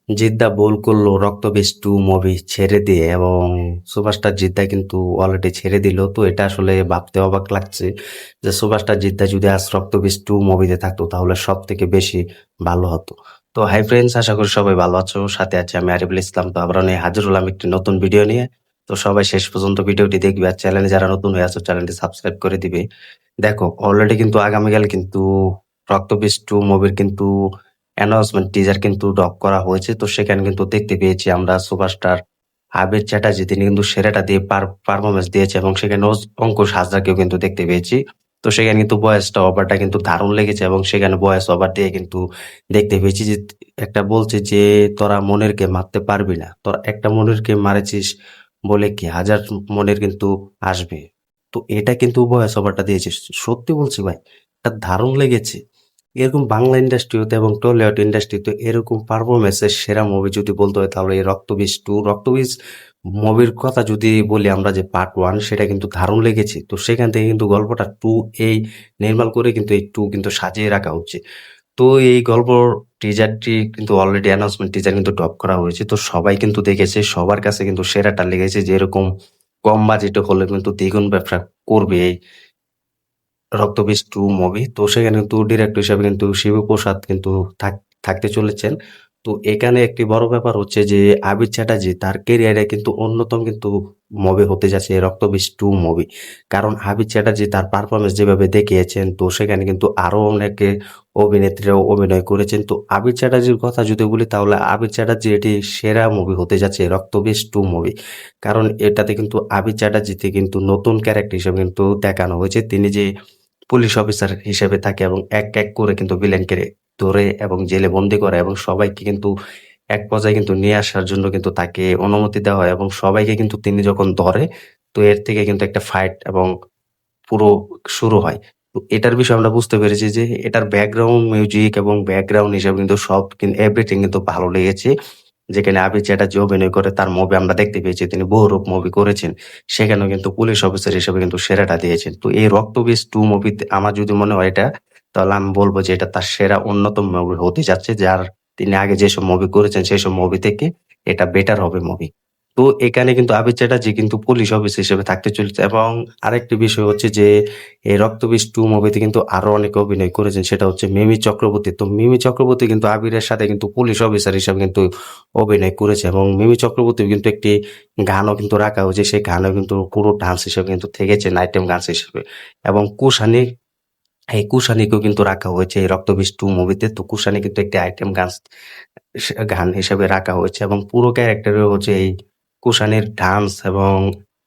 জিদ্দা বোল করলো রক্তবীজ 2 মুভি ছেড়ে দিয়ে, এবং সুপারস্টার জিদ্দা কিন্তু অলরেডি ছেড়ে দিল। তো এটা আসলে ভাবতে অবাক লাগছে যে সুপারস্টার জিদ্দা যদি আজ রক্তবীজ 2 মুভিতে থাকতো তাহলে সব থেকে বেশি ভালো হতো। তো হাই ফ্রেন্ডস, আশা করি সবাই ভালো আছো। সাথে আছে আমি আরিফুল ইসলাম। তো আবার নিয়ে হাজির হলাম একটি নতুন ভিডিও নিয়ে। তো সবাই শেষ পর্যন্ত ভিডিওটি দেখবে, আর চ্যানেলে যারা নতুন হয়ে আছো চ্যানেলটি সাবস্ক্রাইব করে দিবে। দেখো, অলরেডি কিন্তু আগামীকাল কিন্তু রক্তবীজ 2 মুভির কিন্তু অ্যানাউন্সমেন্ট টিজার কিন্তু ড্রপ করা হয়েছে। তো সেখানে কিন্তু দেখতে পেয়েছি আমরা সুপারস্টার আবির চ্যাটার্জি, তিনি কিন্তু সেরাটা দিয়ে পারফরমেন্স দিয়েছে, এবং সেখানে অঙ্কুশ হাজরাকেও কিন্তু দেখতে পেয়েছি। তো সেখানে কিন্তু ভয়েসটা ওভারটা কিন্তু দারুণ লেগেছে, এবং সেখানে ভয়েস ওভার দিয়ে কিন্তু দেখতে পেয়েছি যে একটা বলছে যে তোরা মনেরকে মারতে পারবি না, তোরা একটা মনেরকে মারেছিস বলে কি হাজার মনের কিন্তু আসবে। তো এটা কিন্তু ভয়েস ওভারটা দিয়েছে, সত্যি বলছি ভাই, এটা দারুণ লেগেছে। এরকম বাংলা ইন্ডাস্ট্রিতে এবং টলিউড ইন্ডাস্ট্রিতে এরকম পারফরমেন্সের সেরা মুভি যদি বলতে হয় তাহলে এই রক্তবীজ 2। রক্তবীজ মুভির কথা যদি বলি আমরা, যে পার্ট 1 সেটা কিন্তু দারুণ লেগেছে। তো সেখান থেকে কিন্তু গল্পটা 2 এই নির্মাণ করে কিন্তু এই 2 কিন্তু সাজিয়ে রাখা হচ্ছে। তো এই গল্প টিজারটি কিন্তু অলরেডি অ্যানাউন্সমেন্ট টিজার কিন্তু ড্রপ করা হয়েছে। তো সবাই কিন্তু দেখেছে, সবার কাছে কিন্তু সেরাটা লেগেছে যে এরকম কম বাজেটে হলে কিন্তু দ্বিগুণ ব্যবসা করবে এই রক্তবীজ 2 মুভি। তো সেখানে কিন্তু ডিরেক্টর হিসাবে কিন্তু শিবপ্রসাদ কিন্তু থাকতে চলেছেন। তো এখানে একটি বড় ব্যাপার হচ্ছে যে আবির চ্যাটার্জি তার ক্যারিয়ারে কিন্তু অন্যতম কিন্তু মুভি হতে যাচ্ছে এই রক্তবীজ 2 মুভি। কারণ আবির চ্যাটার্জি তার পারফরমেন্স যেভাবে দেখিয়েছেন, তো সেখানে কিন্তু আরো অনেকে অভিনেত্রীরাও অভিনয় করেছেন। তো আবির চ্যাটার্জির কথা যদি বলি তাহলে আবির চ্যাটার্জি এটি সেরা মুভি হতে যাচ্ছে রক্তবীজ 2 মুভি। কারণ এটাতে কিন্তু আবির চ্যাটার্জিতে কিন্তু নতুন ক্যারেক্টার হিসেবে কিন্তু দেখানো হয়েছে। তিনি যে পুলিশ অফিসার হিসেবে থাকে এবং এক করে কিন্তু ভিলেনকে ধরে এবং জেলে বন্দি করে, এবং সবাইকে কিন্তু এক পর্যায়ে কিন্তু নিয়ে আসার জন্য কিন্তু তাকে অনুমতি দেওয়া হয়, এবং সবাইকে কিন্তু তিনি যখন ধরে, তো এর থেকে কিন্তু একটা ফাইট এবং পুরো শুরু হয়। তো এটার বিষয়ে আমরা বুঝতে পেরেছি যে এটার ব্যাকগ্রাউন্ড মিউজিক এবং ব্যাকগ্রাউন্ড হিসাবে কিন্তু সব এভরিথিং কিন্তু ভালো লেগেছে। যেখানে আবির চ্যাটার্জি অভিনয় করে তার মুভি আমরা দেখতে পেয়েছি, তিনি বহুরূপ মুভি করেছেন। সেখানেও কিন্তু পুলিশ অফিসার হিসেবে কিন্তু সেরাটা দিয়েছেন। তো এই রক্তবীজ 2 মুভিতে আমার যদি মনে হয় এটা, তাহলে আমি বলব যে এটা তার সেরা অন্যতম মুভি হতে যাচ্ছে, যার তিনি আগে যেসব মুভি করেছেন সেসব মুভি থেকে এটা বেটার হবে মুভি। তো এখানে কিন্তু আবির চ্যাটার্জি কিন্তু পুলিশ অফিসার হিসেবে থাকতে চলেছে, এবং আরেকটি বিষয় হচ্ছে যে এই রক্তবীজ 2 মুভিতে কিন্তু আরো অনেকে অভিনয় করেছেন, সেটা হচ্ছে মিমি চক্রবর্তী। তো মিমি চক্রবর্তী কিন্তু আবিরের সাথে কিন্তু পুলিশ অফিসার হিসেবে কিন্তু অভিনয় করেছে, এবং মিমি চক্রবর্তীর কিন্তু একটি গানও কিন্তু রাখা হয়েছে, সেই গানও কিন্তু পুরো ডান্স হিসেবে কিন্তু থেকেছেন, আইটেম গান হিসেবে। এবং কুশানি, এই কুশানিকেও কিন্তু রাখা হয়েছে এই রক্তবীজ 2 মুভিতে। তো কুশানি কিন্তু একটি আইটেম গান হিসেবে রাখা হয়েছে, এবং পুরো ক্যারেক্টারে হচ্ছে এই কুশানির ডান্স এবং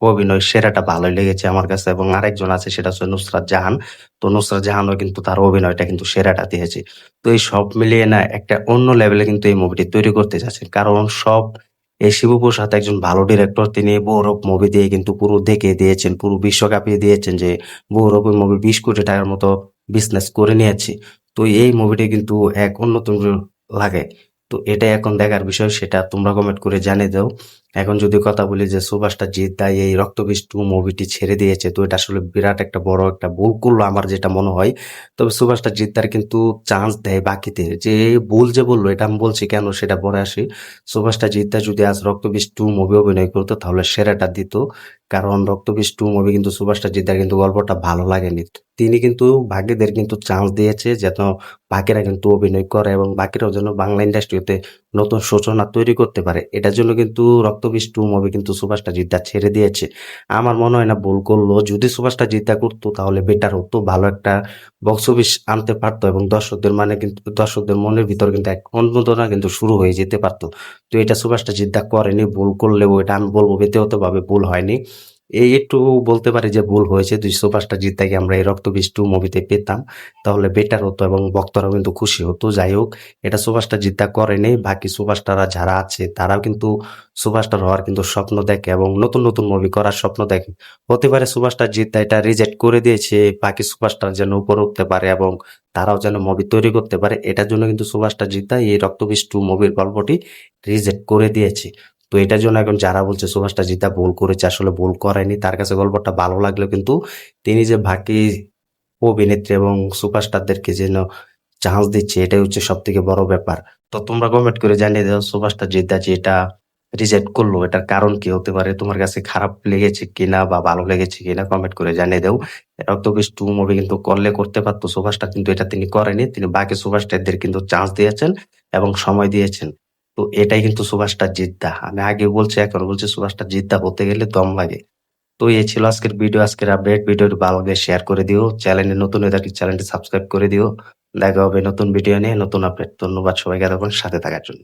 অভিনয় সেরাটা ভালোই লেগেছে আমার কাছে। এবং আরেকজন আছে, সেটা হচ্ছে নুসরাত জাহান। তো নুসরাত জাহানও কিন্তু তার অভিনয়টা কিন্তু সেরাটা দিয়েছে। তো এই সব মিলিয়ে না একটা অন্য লেভেলে কিন্তু এই মুভিটি তৈরি করতে যাচ্ছে, কারণ এই শিবপ্রসাদ একজন ভালো ডিরেক্টর। তিনি বহুরূপ মুভি দিয়ে কিন্তু পুরো দেখিয়ে দিয়েছেন, পুরো বিশ্ব কাঁপিয়ে দিয়েছেন যে বহুরূপ মুভি 20 কোটি টাকার মতো বিজনেস করে নিয়েছে। তো এই মুভিটি কিন্তু এক অন্যতম লাগে। তো এটাই এখন দেখার বিষয়, সেটা তোমরা কমেন্ট করে জানিয়ে দাও। এখন যদি কথা বলি যে সুভাষটা জিৎ দাই এই রক্তবীজ 2 মুভিটি ছেড়ে দিয়েছে, তো এটা আসলে বিরাট একটা বড় একটা ভুল করলো আমার যেটা মনে হয়। তবে সুভাষটা জিৎ দার কিন্তু চান্স দেয় বাকিতে, যে ভুল যে বললো এটা আমি বলছি কেন সেটা পরে আসি। সুভাষটা জিৎ দা যদি আজ রক্তবীজ 2 মুভি অভিনয় করতো তাহলে সেরাটা দিত। কারণ রক্তবীজ 2 মুভি কিন্তু সুভাষটা জিৎ দার কিন্তু গল্পটা ভালো লাগেনি। তিনি কিন্তু বাকিদের কিন্তু চান্স দিয়েছে যেন বাকিরা কিন্তু অভিনয় করে, এবং বাকিরাও যেন বাংলা ইন্ডাস্ট্রিতে নতুন সূচনা তৈরি করতে পারে। এটার জন্য কিন্তু রক্তবীজ 2 মুভি কিন্তু সুভাষটা জিদ্দা ছেড়ে দিয়েছে। আমার মনে হয় না ভুল করলো। যদি সুভাষটা জিদ্দা করতো তাহলে বেটার হতো, ভালো একটা বক্স অফিস আনতে পারতো, এবং দর্শকদের মনের ভিতর কিন্তু এক অন্যদনা কিন্তু শুরু হয়ে যেতে পারতো। তো এটা সুভাষটা জিদ্দা করেনি, ভুল করলেও এটা আমি বলবো ব্যক্তিগতভাবে ভুল হয়নি। এই একটু বলতে পারি যে ভুল হয়েছে, দুই সুপারস্টার জিদ্দাকে আমরা এই রক্তবীজ 2 মুভিতে পেতাম তাহলে বেটার হতো, এবং ভক্তরাও কিন্তু খুশি হতো। যাই হোক, এটা সুপারস্টার জিদ্দা করেনি। বাকি সুপারস্টাররা যারা আছে তারাও কিন্তু সুপারস্টার হওয়ার কিন্তু স্বপ্ন দেখে, এবং নতুন নতুন মুভি করার স্বপ্ন দেখে। হতে পারে সুপারস্টার জিদ্দা এটা রিজেক্ট করে দিয়েছে, বাকি সুপারস্টার যেন উপরে উঠতে পারে এবং তারাও যেন মুভি তৈরি করতে পারে। এটার জন্য কিন্তু সুপারস্টার জিদ্দা এই রক্তবীজ 2 মুভির গল্পটি রিজেক্ট করে দিয়েছে। তো এটার জন্য এখন যারা বলছে সুভাষটা জিদ্দা ভুল করেছে, আসলে ভুল করেনি। তার কাছে গল্পটা ভালো লাগলেও কিন্তু তিনি যে বাকি অভিনেত্রী এবং সুপারস্টারদেরকে যেন চান্স দিচ্ছে, এটাই হচ্ছে সব থেকে বড় ব্যাপার। তো তোমরা কমেন্ট করে জানিয়ে দাও সুপারস্টার জিদ্দা যে এটা রিজেক্ট করলো এটার কারণ কি হতে পারে? তোমার কাছে খারাপ লেগেছে কিনা বা ভালো লেগেছে কিনা কমেন্ট করে জানিয়ে দাও। রক্তবীজ 2 মুভি কিন্তু করলে করতে পারতো সুপারস্টার, কিন্তু এটা তিনি করেনি। তিনি বাকি সুপারস্টারদের কিন্তু চান্স দিয়েছেন এবং সময় দিয়েছেন। তো এটাই কিন্তু সুপারস্টার জিদ্দা। আমি আগে বলছি এখন বলছি সুপারস্টার জিদ্দা হতে গেলে দম লাগে। তো এই ছিল আজকের ভিডিও, আজকের আপডেট। ভিডিওটি ভালো লাগলে শেয়ার করে দিও। চ্যানেলে নতুন হয়ে থাকলে চ্যানেলটি সাবস্ক্রাইব করে দিও। দেখা হবে নতুন ভিডিও নিয়ে, নতুন আপডেট। ধন্যবাদ সবাইকে এতক্ষণ সাথে থাকার জন্য।